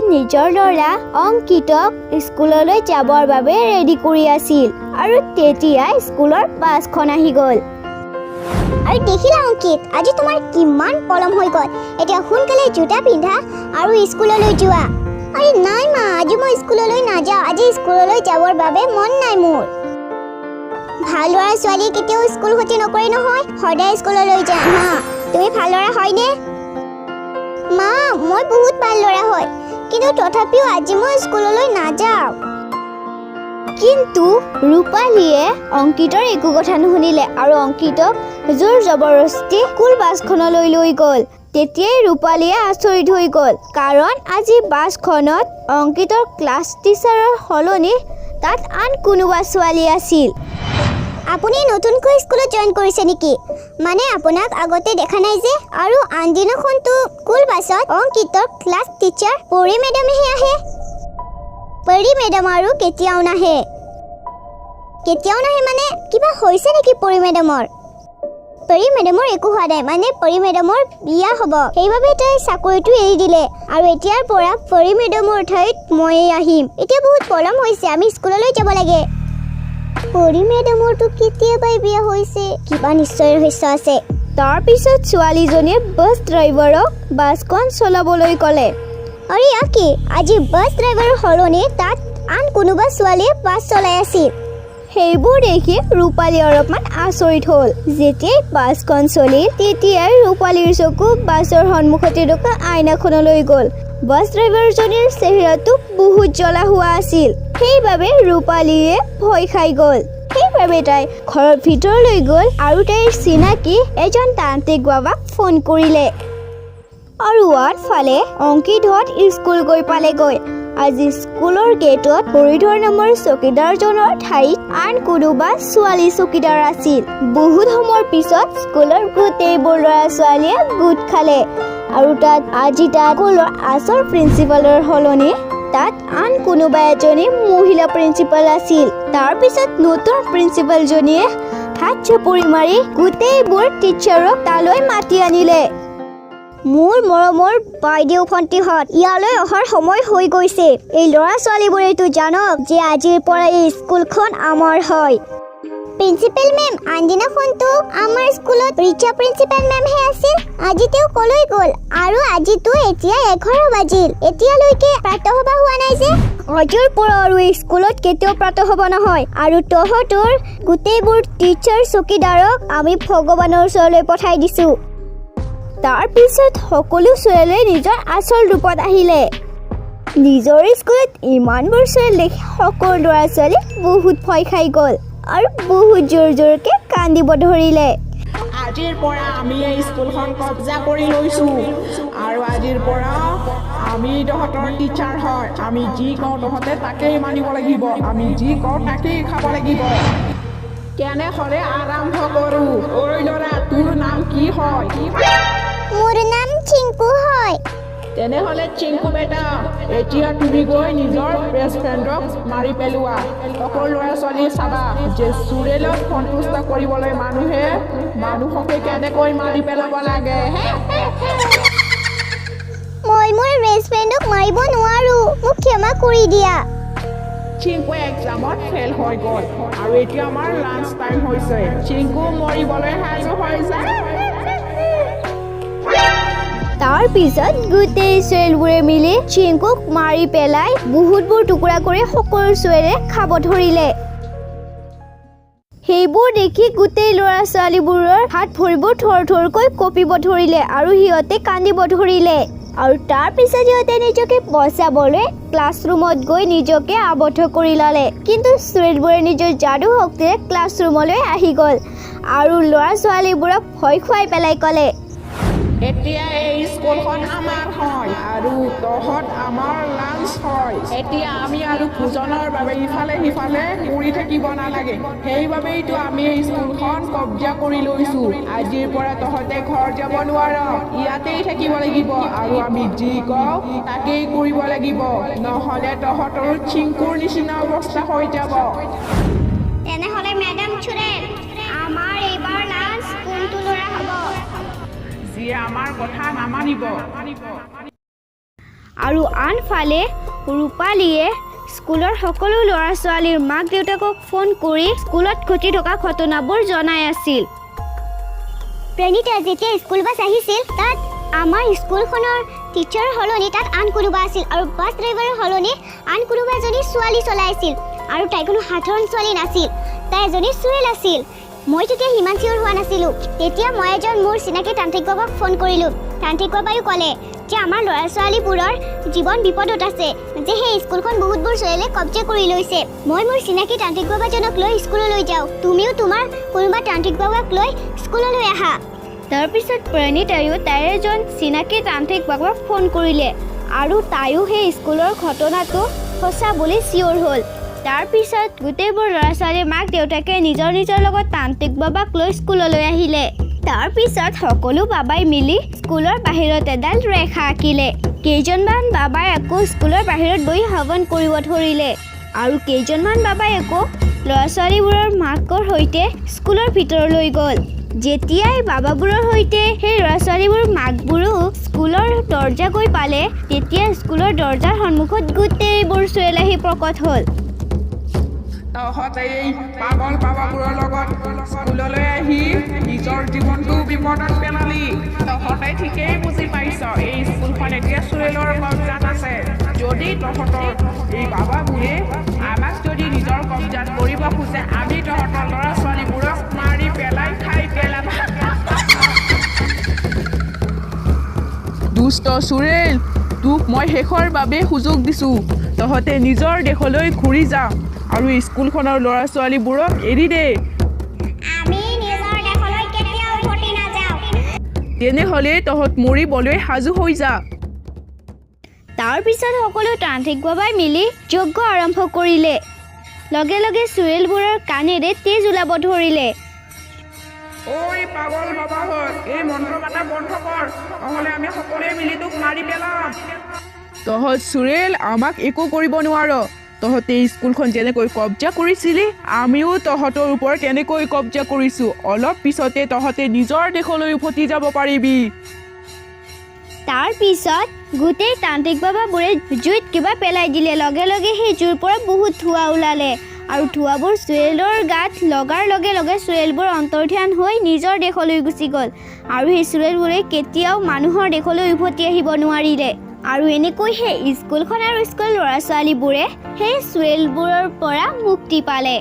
নিজৰ ল'ৰা অংকিতক স্কুললৈ যাবৰ বাবে ৰেডি কৰি আছিল আৰু তেতিয়া স্কুলৰ বাছখন আহি গ'ল। আৰু দেখিলা অংকিত, আজি তোমাৰ কিমান পলম হৈ গ'ল। এতিয়া সোনকালে জোতা পিন্ধা আৰু স্কুললৈ যোৱা। আৰে নাই মা, আজি মই স্কুললৈ নাযাওঁ। আজি স্কুললৈ যাবৰ বাবে মন নাই মোৰ। ভাল ল'ৰা ছোৱালী কেতিয়াও স্কুল ক্ষতি নকৰে নহয়, সদায় স্কুললৈ যায় হা। তুমি ভাল ল'ৰা হয়নে? মা, মই বহুত ভাল ল'ৰা হয়, কিন্তু তথাপিও আজি মই স্কুললৈ নাযাওঁ। কিন্তু ৰূপালীয়ে অংকিতৰ একো কথা নুশুনিলে আৰু অংকিতক জোৰ জবৰদস্তি স্কুল বাছখনলৈ লৈ গ'ল। তেতিয়াই ৰূপালীয়ে আচৰিত হৈ গ'ল, কাৰণ আজি বাছখনত অংকিতৰ ক্লাছ টিচাৰৰ সলনি তাত আন কোনোবা ছোৱালী আছিল। আপুনি নতুনকৈ স্কুলত জইন কৰিছে নেকি? মানে আপোনাক আগতে দেখা নাই যে। আৰু আনদিনাখনতো স্কুল বাছত অংকিতৰ ক্লাছ টিচাৰ পৰী মেডামেহে আহে। পৰী মেডাম আৰু কেতিয়াও নাহে মানে কিবা হৈছে নেকি পৰী মেডামৰ? পৰী মেডামৰ একো হোৱা নাই, মানে পৰী মেডামৰ বিয়া হ'ব, সেইবাবে তাই চাকৰিটো এৰি দিলে আৰু এতিয়াৰ পৰা পৰী মেডামৰ ঠাইত ময়েই আহিম। এতিয়া বহুত পলম হৈছে, আমি স্কুললৈ যাব লাগে। পৰী মেডামৰটো কেতিয়াবাই বিয়া হৈছে, কিবা নিশ্চয় ৰহস্য আছে। তাৰপিছত ছোৱালীজনীয়ে বাছ ড্ৰাইভাৰক বাছখন চলাবলৈ ক'লে। আৰু কি আজি বাছ ড্ৰাইভাৰৰ সলনি তাত আন কোনোবা ছোৱালীয়ে বাছ চলাই আছিল। সেইবোৰ দেখি ৰূপালী অলপমান আচৰিত হ'ল। যেতিয়াই বাছখন চলিল তেতিয়াই ৰূপালীৰ চকু বাছৰ সন্মুখতে থকা আইনাখনলৈ গ'ল। বাছ ড্ৰাইভাৰজনীৰ চেহেৰাটো বহুত জ্বলা হোৱা আছিল, সেইবাবে ৰূপালীয়ে ভয় খাই গ'ল। সেইবাবে তাই ঘৰৰ ভিতৰলৈ গ'ল আৰু তাইৰ চিনাকি এজন তান্ত্ৰিক বাবাক ফোন কৰিলে। আৰু আনফালে অংকিতহঁত স্কুল গৈ পালেগৈ। আজি স্কুলৰ গেটত হৰিধৰ নামৰ চকীদাৰজনৰ ঠাইত আন কোনোবা ছোৱালী চকীদাৰ আছিল। বহুত সময়ৰ পিছত স্কুলৰ গোটেইবোৰ ল'ৰা ছোৱালীয়ে গোট খালে আৰু তাত স্কুলৰ আচল প্ৰিন্সিপালৰ সলনি তাত আন কোনোবা এজনী মহিলা প্ৰিন্সিপাল আছিল। তাৰপিছত নতুন প্ৰিন্সিপালজনীয়ে হাত চাপৰি মাৰি গোটেইবোৰ টিচাৰক তালৈ মাতি আনিলে। মোৰ মৰমৰ বাইদেউ ভণ্টিহঁত, ইয়ালৈ অহাৰ সময় হৈ গৈছে। এই ল'ৰা ছোৱালীবোৰেতো জানক যে আজিৰ পৰা এই স্কুলখন আমাৰ হয়। প্ৰিন্সিপাল মেম, আনদিনাখনতো আমাৰ স্কুলত ৰিচা প্ৰিন্সিপাল মেমহে আছিল। আজি তেওঁ কলৈ গ'ল? আৰু আজিতো এতিয়া 11 বাজিল, এতিয়ালৈকে প্ৰাতঃসভা হোৱা নাই যে। আজিৰ পৰা আৰু এই স্কুলত কেতিয়াও প্ৰাতঃসভা নহয়। আৰু তহঁতৰ গোটেইবোৰ টিচাৰ চকীদাৰক আমি ভগৱানৰ ওচৰলৈ পঠাই দিছোঁ। তাৰপিছত সকলো ছোৱালীয়ে নিজৰ আচল ৰূপত আহিলে। নিজৰ স্কুলত ইমানবোৰ ছোৱালী দেখি সকলো ল'ৰা ছোৱালী বহুত ভয় খাই গ'ল আৰু বহুত জোৰ জোৰকে কান্দিব ধৰিলে। আজিৰ পৰা আমি এই স্কুলখন কব্জা কৰি লৈছোঁ আৰু আজিৰ পৰা আমি তহঁতৰ টিচাৰ হয়। আমি যি কওঁ তহঁতে তাকেই মানিব লাগিব, আমি যি কওঁ তাকেই খাব লাগিব। কেনেহ'লে আৰম্ভ কৰোঁ? ঐ ল'ৰা, তোৰ নাম কি হয়? মোৰ নাম চিংকু হয়। তেনেহ'লে চিংকু বেটা, এতিয়া তুমি গৈ নিজৰ বেষ্ট ফ্ৰেণ্ডক মাৰি পেলোৱা। সকলো ল'ৰা ছোৱালীয়ে চাবা যে চুৰেলক সন্তুষ্ট কৰিবলৈ মানুহকে কেনেকৈ মাৰি পেলাব লাগে। মই মোৰ বেষ্ট ফ্ৰেণ্ডক মাৰিব নোৱাৰোঁ, মোক ক্ষমা কৰি দিয়া। চিংকু এক্সামত ফেইল হৈ গ'ল আৰু এতিয়া আমাৰ লাঞ্চ টাইম হৈছে। চিংকু মৰিবলৈ সাজু হৈছে। তাৰপিছত গোটেই ছোৱালীবোৰে মিলি চিংকুক মাৰি পেলাই বহুতবোৰ টুকুৰা কৰি সকলো ছোৱালীয়ে খাব ধৰিলে। সেইবোৰ দেখি গোটেই ল'ৰা ছোৱালীবোৰৰ হাত ভৰিবোৰ থৰ থৰকৈ কঁপিব ধৰিলে আৰু সিহঁতে কান্দিব ধৰিলে। আৰু তাৰপিছত সিহঁতে নিজকে বচাবলৈ ক্লাছৰুমত গৈ নিজকে আবদ্ধ কৰি ল'লে। কিন্তু ছোৱালীবোৰে নিজৰ যাদু শক্তিৰে ক্লাছৰুমলৈ আহি গ'ল আৰু ল'ৰা ছোৱালীবোৰক ভয় খুৱাই পেলাই ক'লে, এতিয়া এই স্কুলখন আমাৰ হয় আৰু তহঁত আমাৰ লাঞ্চ হয়। এতিয়া আমি আৰু ভোজনৰ বাবে ইফালে সিফালে ঘূৰি থাকিব নালাগে। সেইবাবেইতো আমি এই স্কুলখন কব্জা কৰি লৈছোঁ। আজিৰ পৰা তহঁতে ঘৰ যাব নোৱাৰ, ইয়াতেই থাকিব লাগিব আৰু আমি যি কওঁ তাকেই কৰিব লাগিব, নহ'লে তহঁতৰ চিংকুৰ নিচিনা অৱস্থা হৈ যাব। তেনেহ'লে মেডাম চুৰেল, আমাৰ এইবাৰ লাঞ্চ কোনটো ল'ৰা হ'ব? যিয়ে আমাৰ কথা নামানিব। আৰু আনফালে ৰূপালীয়ে স্কুলৰ সকলো ল'ৰা ছোৱালীৰ মাক দেউতাকক ফোন কৰি স্কুলত ঘটি থকা ঘটনাবোৰ জনাই আছিল। প্ৰণীতা যেতিয়া স্কুল বাছ আহিছিল তাত আমাৰ স্কুলখনৰ টিচাৰ সলনি তাত আন কোনোবা আছিল আৰু বাছ ড্ৰাইভাৰৰ সলনি আন কোনোবা এজনী ছোৱালী চলাইছিল আৰু তাই কোনো সাধাৰণ ছোৱালী নাছিল, তাই এজনী চুৰেল আছিল। মই তেতিয়া সিমান চিয়ৰ হোৱা নাছিলোঁ। তেতিয়া মই এজন মোৰ চিনাকি তান্ত্ৰিক বাবাক ফোন কৰিলোঁ। তান্ত্ৰিক বাবায়ো ক'লে যে আমাৰ ল'ৰা ছোৱালীবোৰৰ জীৱন বিপদত আছে, যে সেই স্কুলখন বহুতবোৰ চুৰেলে কব্জা কৰি লৈছে। মই মোৰ চিনাকি তান্ত্ৰিক বাবাজনক লৈ স্কুললৈ যাওঁ, তুমিও তোমাৰ কোনোবা তান্ত্ৰিক বাবাক লৈ স্কুললৈ আহা। তাৰপিছত প্ৰণীতায়ো তাইৰ এজন চিনাকি তান্ত্ৰিক বাবাক ফোন কৰিলে আৰু তাইও সেই স্কুলৰ ঘটনাটো সঁচা বুলি চিয়ৰ হ'ল। তাৰপিছত গোটেইবোৰ ল'ৰা ছোৱালীৰ মাক দেউতাকে নিজৰ নিজৰ লগত তান্ত্ৰিক বাবাক লৈ স্কুললৈ আহিলে। তাৰপিছত সকলো বাবাই মিলি স্কুলৰ বাহিৰত এডাল ৰেখা আঁকিলে। কেইজনমান বাবাই আকৌ স্কুলৰ বাহিৰত বহি হৱন কৰিব ধৰিলে আৰু কেইজনমান বাবাই আকৌ ল'ৰা ছোৱালীবোৰৰ মাকৰ সৈতে স্কুলৰ ভিতৰলৈ গ'ল। যেতিয়াই বাবাবোৰৰ সৈতে সেই ল'ৰা ছোৱালীবোৰ মাকবোৰো স্কুলৰ দৰ্জা গৈ পালে, তেতিয়া স্কুলৰ দৰ্জাৰ সন্মুখত গোটেইবোৰ চুৰেল আহি প্ৰকট হ'ল। তহঁতে এই পাগল বাবাবোৰৰ লগত স্কুললৈ আহি নিজৰ জীৱনটো বিপদত পেলালি। তহঁতে ঠিকেই বুজি পাইছ, এই স্কুলখন এতিয়া চুৰেলৰ কব্জাত আছে। যদি তহঁতৰ এই বাবাবোৰে আমাক যদি নিজৰ কব্জাত কৰিব খোজে, আমি তহঁতৰ ল'ৰা ছোৱালীবোৰক মাৰি পেলাই খাই পেলাম। দুষ্ট চুৰেল, তোক মই শেষৰ বাবে সুযোগ দিছোঁ। তহঁতে নিজৰ দেশলৈ ঘূৰি যা আৰু স্কুলখনৰ ল'ৰা ছোৱালীবোৰক এৰি দে। আমি নিজৰ দেশলৈ কেতিয়াও উভতি নাযাওঁ। তেনেহ'লে তহঁত মৰিবলৈ সাজু হৈ যা। তাৰপিছত সকলো তান্ত্ৰিক বাবাই মিলি যজ্ঞ আৰম্ভ কৰিলে। লগে লগে চুৰেলবোৰৰ কাণেৰে তেজ ওলাব ধৰিলে। ঐ পাগল বাবাহঁত, এই মন্ত্ৰ মাতা বন্ধ কৰ, নহ'লে আমি সকলোৱে মিলি তোক মাৰি পেলাম। তহঁত চুৰেল আমাক একো কৰিব নোৱাৰ। তহঁতে স্কুলখন যেনেকৈ কব্জা কৰিছিলি, আমিও তহঁতৰ ওপৰত তেনেকৈ কব্জা কৰিছোঁ। অলপ পিছতে তহঁতে নিজৰ দেশলৈ উভতি যাব পাৰিবি। তাৰপিছত গোটেই তান্ত্ৰিক বাবাবোৰে জুইত কিবা পেলাই দিলে। লগে লগে সেই জুইৰ পৰা বহুত ধোঁৱা ওলালে আৰু ধোঁৱাবোৰ চুৰেলৰ গাত লগাৰ লগে লগে চুৰেলবোৰ অন্তৰ্ধান হৈ নিজৰ দেশলৈ গুচি গ'ল আৰু সেই চুৰেলবোৰে কেতিয়াও মানুহৰ দেশলৈ উভতি আহিব নোৱাৰিলে। আৰু এনেকৈ সেই স্কুলখন আৰু স্কুলৰ ল'ৰা ছোৱালীবোৰে সেই চুৰেলবোৰৰ পৰা মুক্তি পালে।